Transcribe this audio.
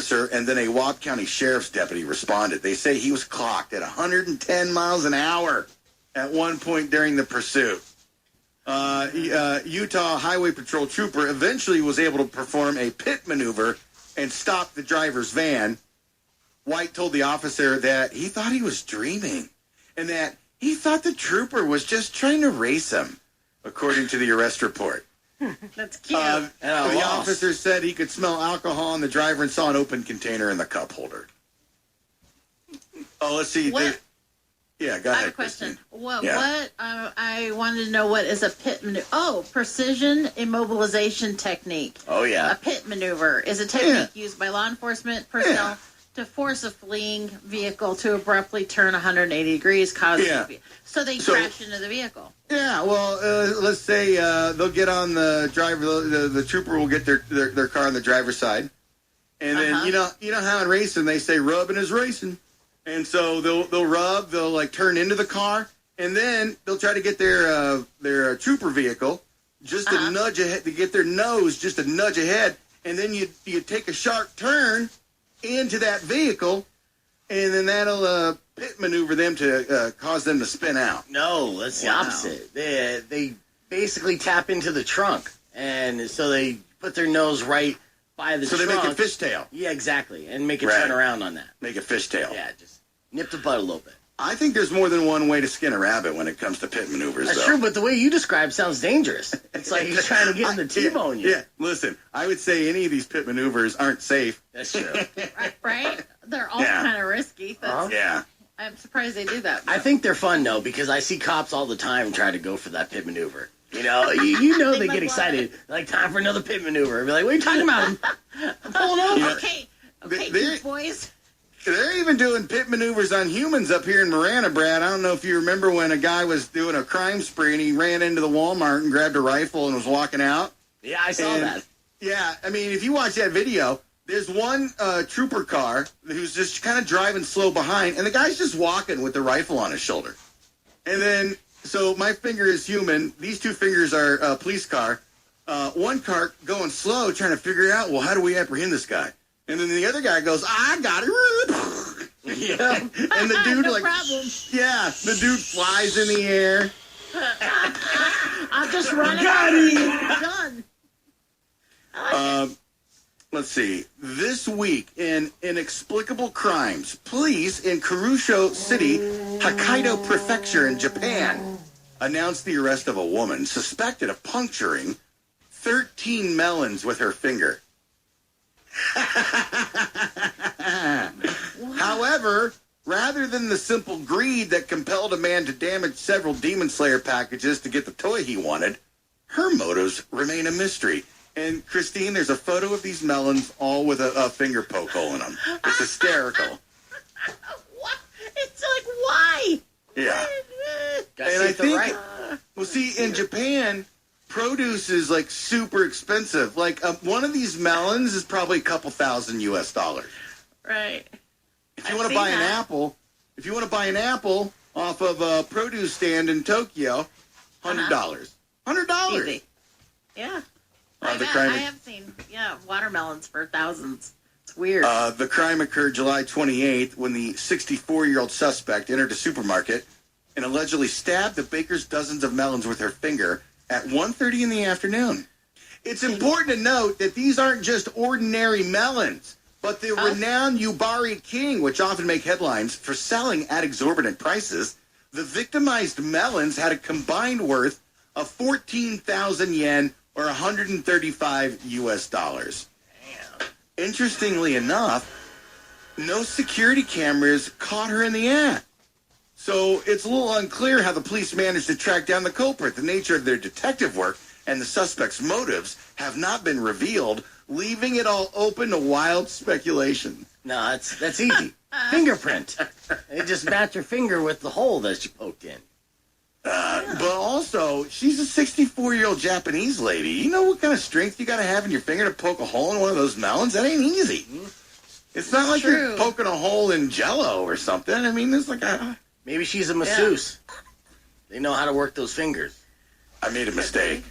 officer and then a Wab County Sheriff's deputy responded. They say he was clocked at 110 miles an hour at one point during the pursuit. Utah Highway Patrol trooper eventually was able to perform a pit maneuver and stop the driver's van. White told the officer that he thought he was dreaming and that he thought the trooper was just trying to race him, according to the arrest report. That's cute. The officer said he could smell alcohol in the driver and saw an open container in the cup holder. Oh, let's see. Yeah, go ahead, I have a question. Christine. I wanted to know what is a pit maneuver. Oh, precision immobilization technique. Oh, yeah. A pit maneuver is a technique used by law enforcement personnel to force a fleeing vehicle to abruptly turn 180 degrees, so they crash into the vehicle. Yeah, well, let's say they'll get on the driver. The trooper will get their car on the driver's side, and then you know how in racing they say rubbing is racing. And so they'll rub, they'll like turn into the car, and then they'll try to get their trooper vehicle just a nudge ahead, to get their nose just a nudge ahead, and then you take a sharp turn into that vehicle, and then that'll pit maneuver them to cause them to spin out. No, that's the opposite. They basically tap into the trunk, and so they put their nose right by the trunk. So they make a fishtail. Yeah, exactly, and make it turn around on that. Make a fishtail. Yeah, just nip the butt a little bit. I think there's more than one way to skin a rabbit when it comes to pit maneuvers, That's true, but the way you describe sounds dangerous. It's like he's trying to get in the T-bone you. Yeah, listen, I would say any of these pit maneuvers aren't safe. That's true. Right? They're all kind of risky. Yeah. I'm surprised they do that. I think they're fun, though, because I see cops all the time try to go for that pit maneuver. You know, you know they get excited. Like, time for another pit maneuver. Be like, what are you talking about? I'm pulling over. Okay, boys. They're even doing pit maneuvers on humans up here in Marana, Brad. I don't know if you remember when a guy was doing a crime spree and he ran into the Walmart and grabbed a rifle and was walking out. Yeah, I saw that. Yeah, I mean, if you watch that video, there's one trooper car who's just kind of driving slow behind, and the guy's just walking with the rifle on his shoulder. And then, so my finger is human. These two fingers are a police car. One car going slow, trying to figure out, well, how do we apprehend this guy? And then the other guy goes, I got it. Yeah. And the dude, the dude flies in the air. I'll just run it. Got him. Done. Let's see. This week in Inexplicable Crimes, police in Kurosho City, Hokkaido Prefecture in Japan, announced the arrest of a woman suspected of puncturing 13 melons with her finger. However, rather than the simple greed that compelled a man to damage several Demon Slayer packages to get the toy he wanted, her motives remain a mystery. And Christine, there's a photo of these melons all with a finger poke hole in them. It's hysterical. What? It's like, why? Yeah. And I think, well, see, in Japan, produce is like super expensive. Like one of these melons is probably a couple $1,000 US. Right. If you want to buy an apple, off of a produce stand in Tokyo, $100. $100. Easy. Yeah. I have seen, watermelons for thousands. It's weird. The crime occurred July 28th when the 64-year-old suspect entered a supermarket and allegedly stabbed the baker's dozens of melons with her finger at 1:30 in the afternoon. It's important to note that these aren't just ordinary melons, but the renowned Yubari King, which often make headlines for selling at exorbitant prices. The victimized melons had a combined worth of 14,000 yen or $135 US. Damn. Interestingly enough, no security cameras caught her in the act. So it's a little unclear how the police managed to track down the culprit. The nature of their detective work and the suspect's motives have not been revealed, leaving it all open to wild speculation. No, that's easy. Fingerprint. They just match your finger with the hole that you poked in. But also, she's a 64-year-old Japanese lady. You know what kind of strength you got to have in your finger to poke a hole in one of those melons? That ain't easy. It's not like you're poking a hole in Jell-O or something. I mean, it's like a... Maybe she's a masseuse. They know how to work those fingers. I made a mistake.